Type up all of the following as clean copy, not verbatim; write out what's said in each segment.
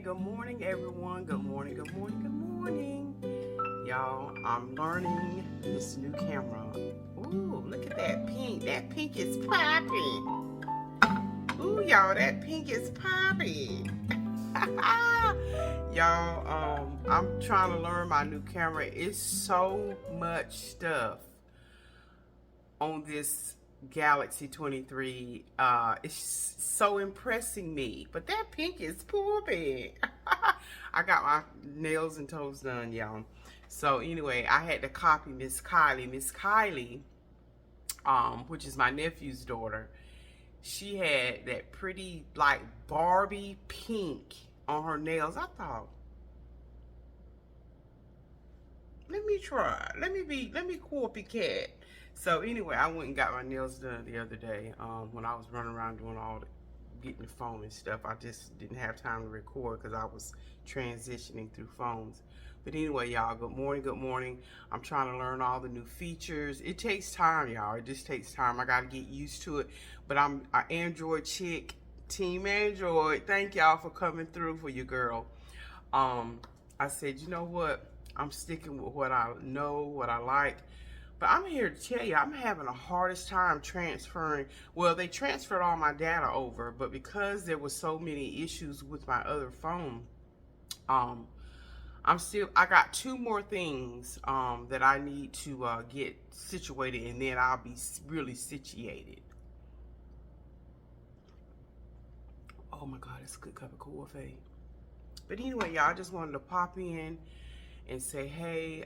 Good morning, everyone. Good morning, good morning, good morning. Y'all, I'm learning this new camera. Ooh, look at that pink. That pink is popping. Ooh, y'all, that pink is popping. Y'all, I'm trying to learn my new camera. It's so much stuff on this Galaxy 23. It's so impressing me. But that pink is pooping. I got my nails and toes done, y'all. So anyway, I had to copy Miss Kylie. Miss Kylie, which is my nephew's daughter, she had that pretty like Barbie pink on her nails. I thought, let me try. Let me copycat. So anyway, I went and got my nails done the other day. When I was running around doing all the getting the phone and stuff, I just didn't have time to record because I was transitioning through phones. But anyway, y'all, good morning, good morning. I'm trying to learn all the new features. It takes time, y'all. It just takes time. I got to get used to it. But I'm an Android chick, Team Android. Thank y'all for coming through for your girl. I said, you know what? I'm sticking with what I know, what I like. But I'm here to tell you, I'm having the hardest time transferring. Well, they transferred all my data over, but because there were so many issues with my other phone, I got two more things that I need to get situated, and then I'll be really situated. Oh my God, it's a good cup of coffee. But anyway, y'all, I just wanted to pop in and say, hey,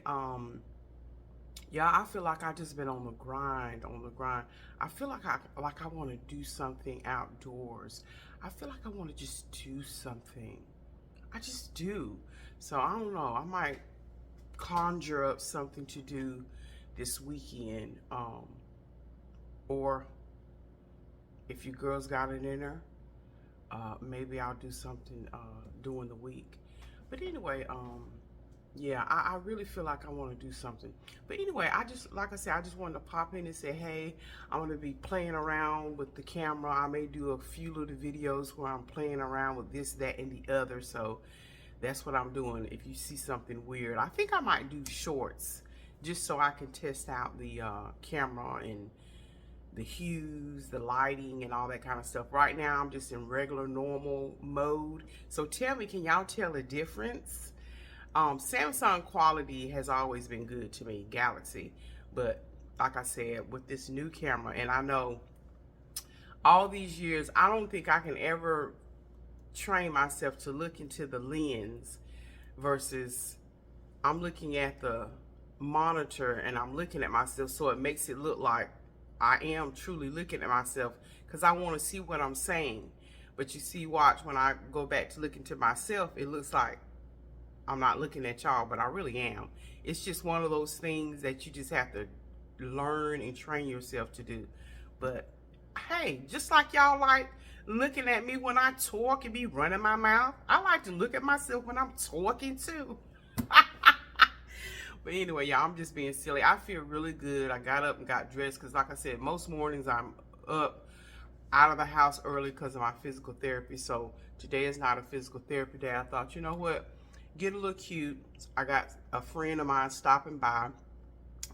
yeah, I feel like I just been on the grind, I feel like I want to do something outdoors. I feel like I want to just do something. I just do. So I don't know. I might conjure up something to do this weekend. Or if you girls got it in her, maybe I'll do something during the week. But anyway, yeah, I really feel like I want to do something. But anyway, like I said, I just wanted to pop in and say, hey, I'm going to be playing around with the camera. I may do a few little videos where I'm playing around with this, that, and the other. So that's what I'm doing. If you see something weird, I think I might do shorts just so I can test out the camera and the hues, the lighting, and all that kind of stuff. Right now, I'm just in regular, normal mode. So tell me, can y'all tell the difference? Samsung quality has always been good to me, Galaxy. But like I said, with this new camera, and I know all these years, I don't think I can ever train myself to look into the lens versus I'm looking at the monitor and I'm looking at myself, so it makes it look like I am truly looking at myself because I want to see what I'm saying. But you see, watch, when I go back to look into myself, it looks like I'm not looking at y'all, but I really am. It's just one of those things that you just have to learn and train yourself to do. But hey, just like y'all like looking at me when I talk and be running my mouth, I like to look at myself when I'm talking too. But anyway, y'all, I'm just being silly. I feel really good. I got up and got dressed because, like I said, most mornings I'm up out of the house early because of my physical therapy. So today is not a physical therapy day. I thought, you know what? Get a little cute. I got a friend of mine stopping by.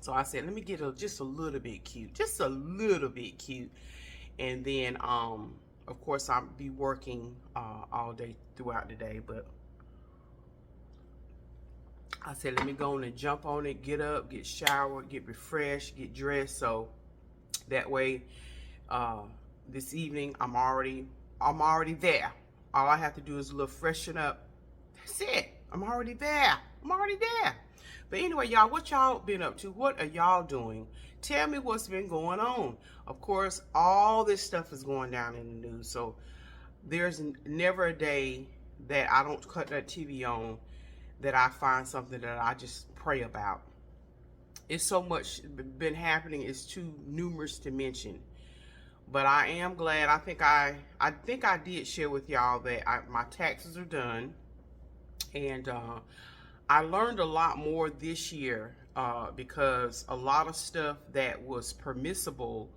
So I said, let me get just a little bit cute. Just a little bit cute. And then, of course, I'll be working all day throughout the day. But I said, let me go on and jump on it, get up, get showered, get refreshed, get dressed. So that way, this evening, I'm already there. All I have to do is a little freshen up. That's it. I'm already there. But anyway, y'all, what y'all been up to? What are y'all doing? Tell me what's been going on. Of course, all this stuff is going down in the news. So there's never a day that I don't cut that TV on that I find something that I just pray about. It's so much been happening. It's too numerous to mention. But I am glad. I think I did share with y'all that my taxes are done. And I learned a lot more this year because a lot of stuff that was permissible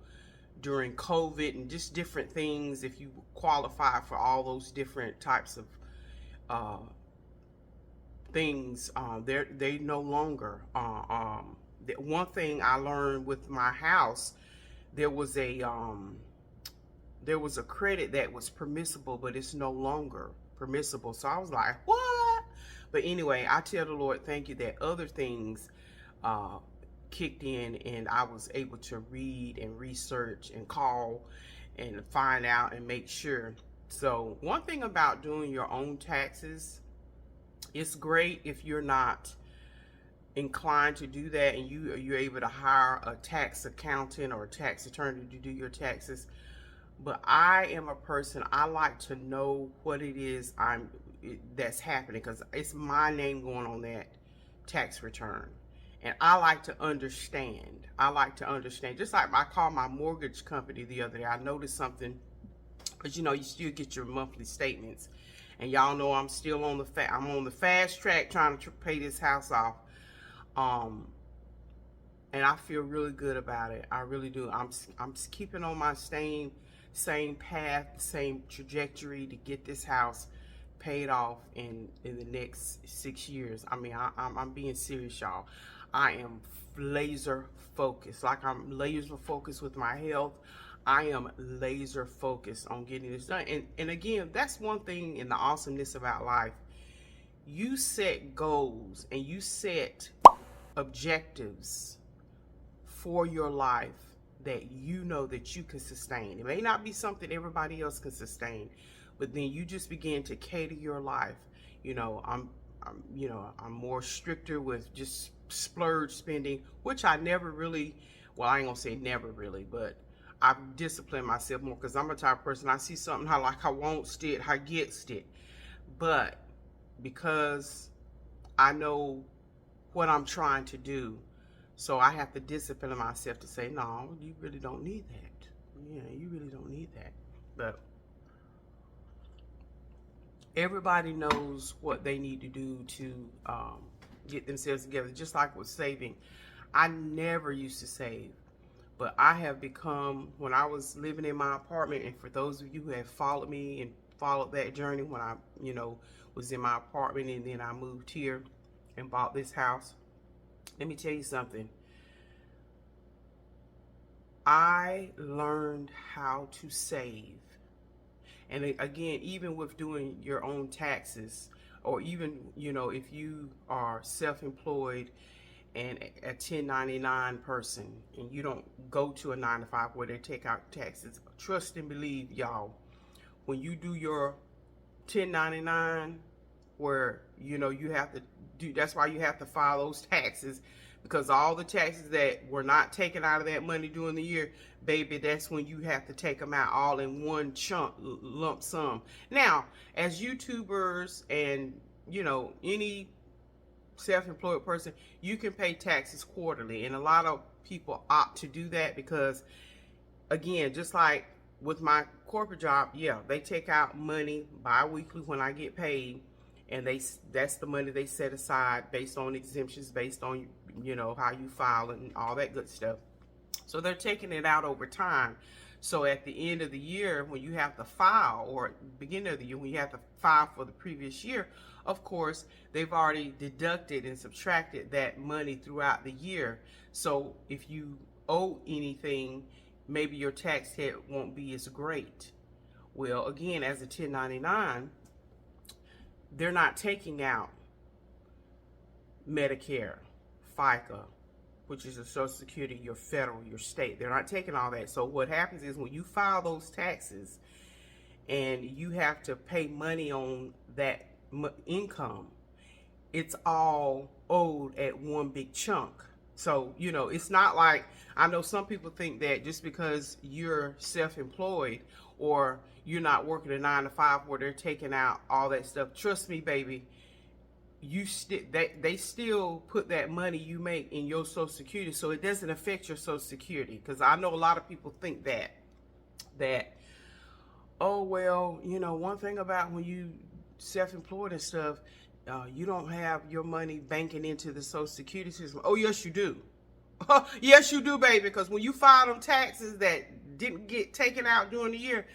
during COVID and just different things, if you qualify for all those different types of uh, things. They no longer. One thing I learned with my house, there was a credit that was permissible, but it's no longer permissible. So I was like, what? But anyway, I tell the Lord, thank you that other things uh, kicked in, and I was able to read and research and call and find out and make sure. So one thing about doing your own taxes, it's great if you're not inclined to do that and you're able to hire a tax accountant or a tax attorney to do your taxes. But I am a person, I like to know what it is that's happening, because it's my name going on that tax return. And I like to understand. Just like I called my mortgage company the other day. I noticed something, because you still get your monthly statements. And y'all know I'm still on the fast track trying to pay this house off. And I feel really good about it. I really do. I'm keeping on my same path, same trajectory to get this house paid off in the next 6 years. I mean, I'm being serious, y'all. I am laser focused. Like I'm laser focused with my health. I am laser focused on getting this done. And again, that's one thing in the awesomeness about life. You set goals and you set objectives for your life that you know that you can sustain. It may not be something everybody else can sustain, but then you just begin to cater your life. I'm more stricter with just splurge spending, which I never really, well, I ain't gonna say never really, but I've disciplined myself more, because I'm a type of person, I see something I like, I want it, I get it. But because I know what I'm trying to do, so I have to discipline myself to say, no, you really don't need that. Yeah, you really don't need that. But everybody knows what they need to do to get themselves together. Just like with saving, I never used to save, but I have become, when I was living in my apartment, and for those of you who have followed me and followed that journey, when I was in my apartment and then I moved here and bought this house, let me tell you something. I learned how to save. And again, even with doing your own taxes, or even, if you are self-employed and a 1099 person, and you don't go to a 9 to 5 where they take out taxes, trust and believe, y'all, when you do your 1099, where you have to do, that's why you have to file those taxes, because all the taxes that were not taken out of that money during the year, baby, that's when you have to take them out all in one chunk, lump sum. Now, as YouTubers and any self-employed person, you can pay taxes quarterly, and a lot of people opt to do that because, again, just like with my corporate job, yeah, they take out money bi-weekly when I get paid, and that's the money they set aside based on exemptions, based on how you file and all that good stuff. So they're taking it out over time. So at the end of the year, when you have to file, or beginning of the year when you have to file for the previous year, of course, they've already deducted and subtracted that money throughout the year. So if you owe anything, maybe your tax hit won't be as great. Well, again, as a 1099, they're not taking out Medicare, FICA, which is your Social Security, your federal, your state. They're not taking all that. So what happens is when you file those taxes and you have to pay money on that income, it's all owed at one big chunk. So, it's not like, I know some people think that just because you're self-employed or you're not working a 9 to 5 where they're taking out all that stuff. Trust me, baby, they still put that money you make in your Social Security, so it doesn't affect your Social Security. Because I know a lot of people think that oh, well, one thing about when you self-employed and stuff, you don't have your money banking into the Social Security system. Oh, yes, you do. Yes, you do, baby, because when you file them taxes that didn't get taken out during the year,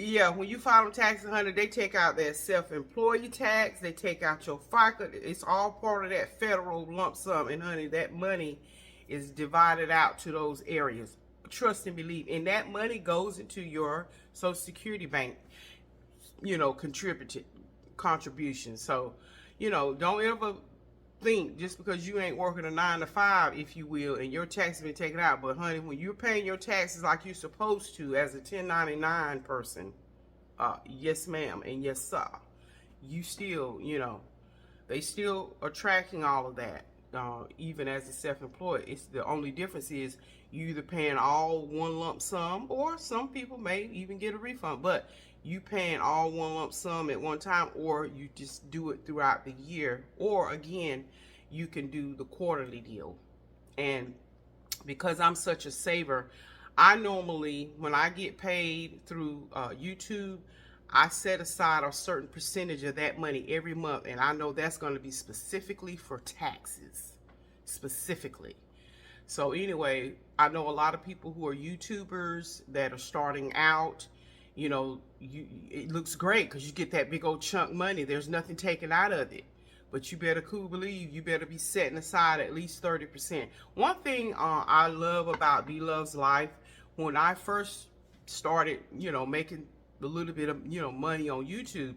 Yeah, when you file them taxes, honey, they take out that self-employee tax. They take out your FICA. It's all part of that federal lump sum. And, honey, that money is divided out to those areas. Trust and believe. And that money goes into your Social Security bank, contribution. So, don't ever think just because you ain't working a 9 to 5, if you will, and your taxes been taken out. But, honey, when you're paying your taxes like you're supposed to as a 1099 person, yes, ma'am, and yes, sir, you still, they still are tracking all of that. Even as a self-employed, it's the only difference is you either paying all one lump sum, or some people may even get a refund, but you paying all one lump sum at one time, or you just do it throughout the year, or again, you can do the quarterly deal. And because I'm such a saver, I normally, when I get paid through YouTube, I set aside a certain percentage of that money every month, and I know that's going to be specifically for taxes, specifically. So anyway, I know a lot of people who are YouTubers that are starting out. It looks great because you get that big old chunk money. There's nothing taken out of it. But you better believe you better be setting aside at least 30%. One thing I love about Bloveslife, when I first started, making a little bit of, money on YouTube,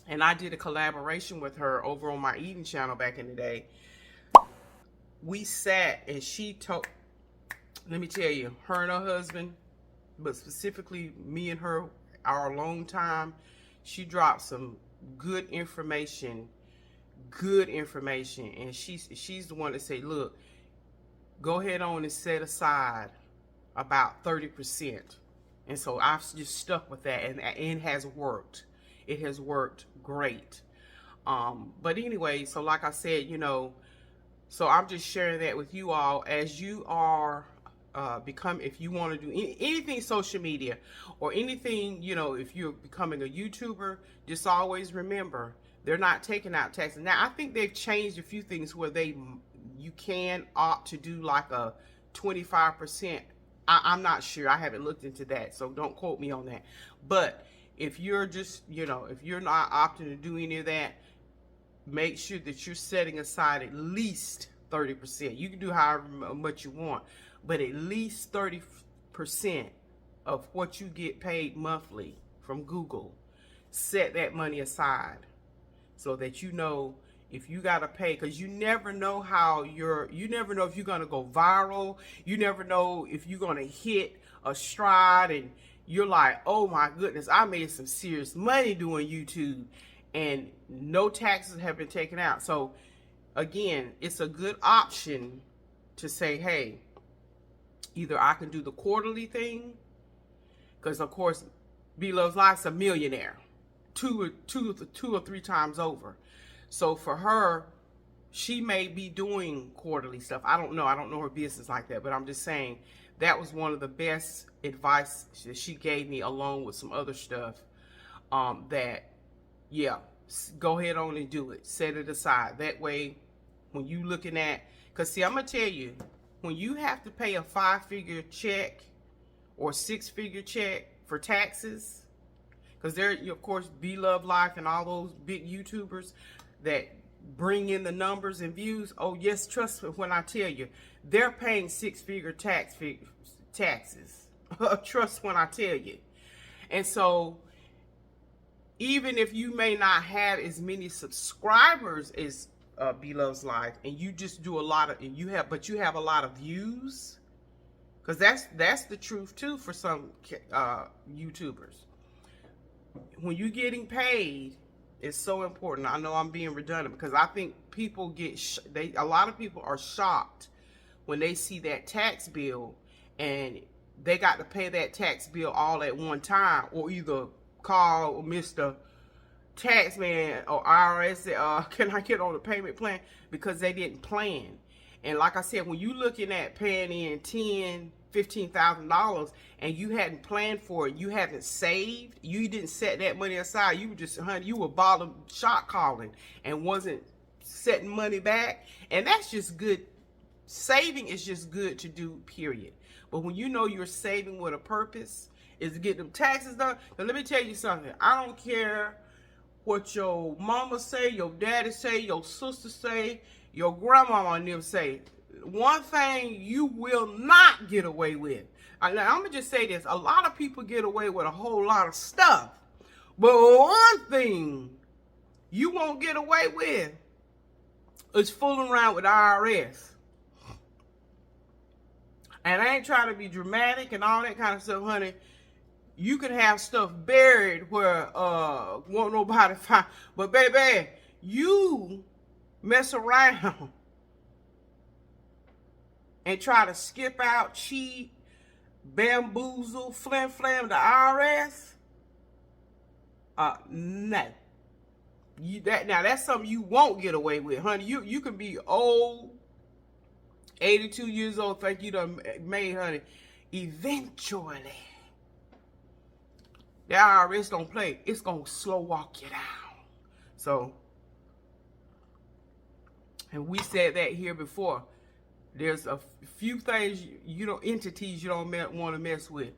and I did a collaboration with her over on my eating channel back in the day. We sat and she told, let me tell you, her and her husband, but specifically me and her, our long time, she dropped some good information, and she's the one that say, look, go ahead on and set aside about 30%. And so I've just stuck with that, and it has worked. It has worked great. But anyway, so like I said, so I'm just sharing that with you all as you are if you want to do anything social media or anything, if you're becoming a YouTuber, just always remember they're not taking out taxes. Now, I think they've changed a few things where you can opt to do like a 25%. I'm not sure. I haven't looked into that, so don't quote me on that. But if you're just, if you're not opting to do any of that, make sure that you're setting aside at least 30%. You can do however much you want, but at least 30% of what you get paid monthly from Google, set that money aside so that if you got to pay, because you never know you never know if you're going to go viral. You never know if you're going to hit a stride and you're like, oh my goodness, I made some serious money doing YouTube and no taxes have been taken out. So again, it's a good option to say, hey, either I can do the quarterly thing, because of course, Bloveslife a millionaire, two or three times over. So for her, she may be doing quarterly stuff. I don't know her business like that, but I'm just saying that was one of the best advice that she gave me, along with some other stuff. Go ahead on and do it. Set it aside. That way, when you looking at, because see, I'm gonna tell you, when you have to pay a 5-figure check or 6-figure check for taxes, because there, of course, Bloveslife and all those big YouTubers that bring in the numbers and views. Oh yes, trust me when I tell you, they're paying 6-figure taxes. Trust when I tell you. And so, even if you may not have as many subscribers as Bloveslife, and you just do a lot of, but you have a lot of views, because that's the truth too for some YouTubers. When you're getting paid, it's so important. I know I'm being redundant, because I think people a lot of people are shocked when they see that tax bill and they got to pay that tax bill all at one time, or either call Mr. Taxman or IRS say, can I get on the payment plan, because they didn't plan. And like I said, when you looking at paying in $15,000 and you hadn't planned for it, you haven't saved, you didn't set that money aside, you were just, honey, you were bottom shot calling and wasn't setting money back. And that's just good. Saving is just good to do, period. But when you know you're saving with a purpose, is to get them taxes done. Now, let me tell you something. I don't care what your mama say, your daddy say, your sister say, your grandmama and them say. One thing you will not get away with. I'm going to just say this. A lot of people get away with a whole lot of stuff. But one thing you won't get away with is fooling around with the IRS. And I ain't trying to be dramatic and all that kind of stuff, honey. You can have stuff buried where won't nobody find. But baby, you mess around and try to skip out, cheat, bamboozle, flam the IRS. No. Now that's something you won't get away with, honey. You can be old, 82 years old, think you done made, honey. Eventually, the IRS don't play. It's gonna slow walk you down. So, and we said that here before. There's a few things entities you don't want to mess with.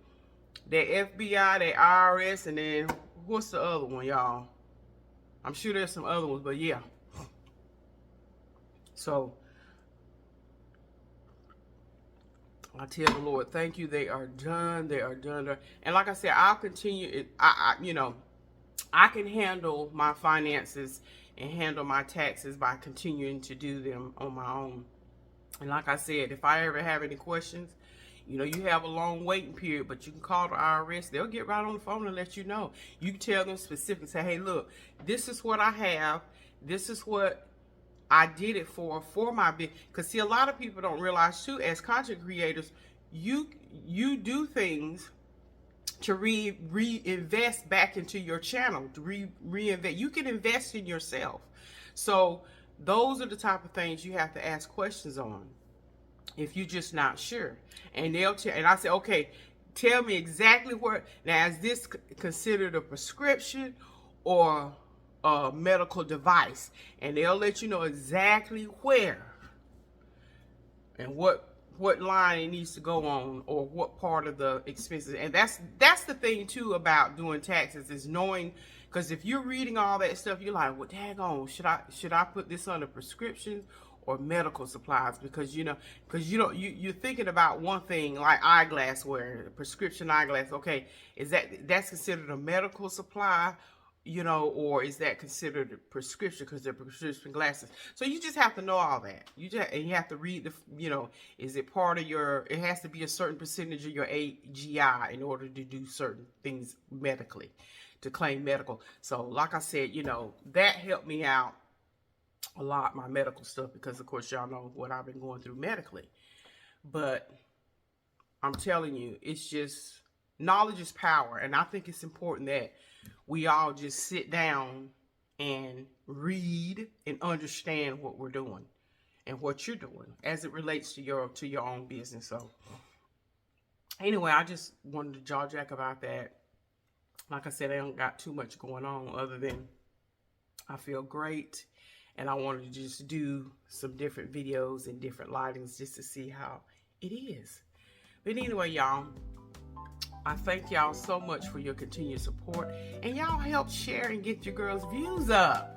That FBI, that IRS, and then what's the other one, y'all? I'm sure there's some other ones, but yeah. So, I tell the Lord, thank you. They are done. They are done. And like I said, I'll continue. I can handle my finances and handle my taxes by continuing to do them on my own. And like I said, if I ever have any questions, you have a long waiting period, but you can call the IRS. They'll get right on the phone and let you know. You can tell them specifically, say, hey, look, this is what I have. This is what I did it for my business. Because see, a lot of people don't realize too, as content creators, you do things to reinvest back into your channel, to reinvest. You can invest in yourself. So those are the type of things you have to ask questions on if you're just not sure. And they'll tell, and I say, okay, tell me exactly where. Now, is this considered a prescription or a medical device? And they'll let you know exactly where and what line it needs to go on, or what part of the expenses. And that's the thing too about doing taxes, is knowing. Because if you're reading all that stuff, you're like, well, daggone, should I put this under prescriptions or medical supplies? Because you're thinking about one thing, like eyeglass wear, prescription eyeglass. Okay, that's considered a medical supply, or is that considered a prescription because they're prescription glasses? So you just have to know all that. You have to read is it part of your? It has to be a certain percentage of your AGI in order to do certain things medically, to claim medical. So like I said, that helped me out a lot, my medical stuff, because of course y'all know what I've been going through medically. But I'm telling you, it's just, knowledge is power. And I think it's important that we all just sit down and read and understand what we're doing and what you're doing as it relates to your own business. So anyway, I just wanted to jaw jack about that. Like I said, I don't got too much going on other than I feel great. And I wanted to just do some different videos and different lightings just to see how it is. But anyway, y'all, I thank y'all so much for your continued support. And y'all help share and get your girls' views up.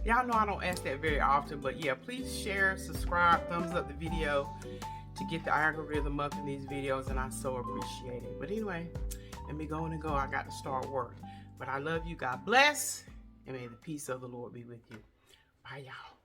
Y'all know I don't ask that very often, but yeah, please share, subscribe, thumbs up the video to get the algorithm up in these videos, and I so appreciate it. But anyway, let me go and go. I got to start work. But I love you. God bless. And may the peace of the Lord be with you. Bye, y'all.